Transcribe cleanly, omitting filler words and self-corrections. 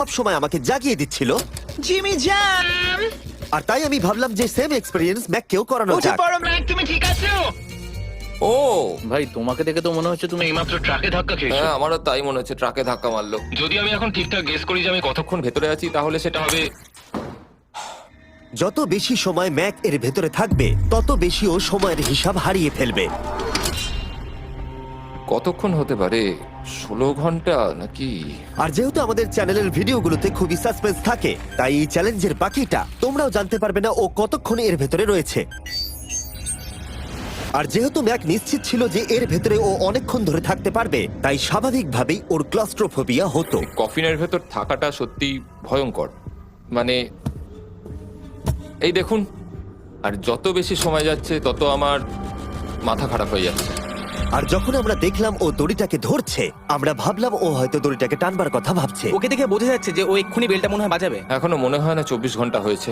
সব সময় আমাকে জাগিয়ে দিচ্ছিল, জিমি জ্যাম, আর তাই আমি ভাবলাম যে সেম এক্সপেরিয়েন্স ম্যাককেও করানো উঠে যাক। পড়ো ম্যাক, তুমি ঠিক আছো? ও ভাই তোমাকে দেখে তো মনে হচ্ছে তুমি এইমাত্র ট্রাকে ধাক্কা খেয়েছো। হ্যাঁ, আমারও তাই মনে হচ্ছে, ট্রাকে ধাক্কা মারলো। যদি আমি এখন ঠিকঠাক গেস করি যে আমি কতক্ষণ ভেতরে আছি, তাহলে সেটা হবে যত বেশি সময় ম্যাক এর ভেতরে থাকবে তত বেশি ও সময়ের হিসাব হারিয়ে ফেলবে। কতক্ষণ হতে পারে? 16 ঘন্টা নাকি? আর যেহেতু আমাদের চ্যানেলের ভিডিওগুলোতে খুবই সাসপেন্স থাকে, তাই এই চ্যালেঞ্জের বাকিটা তোমরাও জানতে পারবে না ও কতক্ষণ এর ভেতরে রয়েছে। আর যেহেতু ম্যাক নিশ্চিত ছিল যে এর ভেতরে ও অনেকক্ষণ ধরে থাকতে পারবে, তাই স্বাভাবিকভাবেই ওর ক্লস্ট্রোফোবিয়া হতো। কফিনের ভেতর থাকাটা সত্যি ভয়ঙ্কর। মানে এই দেখুন, আর যত বেশি সময় যাচ্ছে তত আমার মাথা খারাপ হয়ে যাচ্ছে। আর যখন আমরা দেখলাম ও দড়িটাকে ধরছে, আমরা ভাবলাম ও হয়তো দড়িটাকে টানবার কথা ভাবছে। ওকে দেখে বোঝা যাচ্ছে যে ও এক্ষুনি বেলটা মনে হয় বাজাবে। এখনো মনে হয় না 24 ঘন্টা হয়েছে।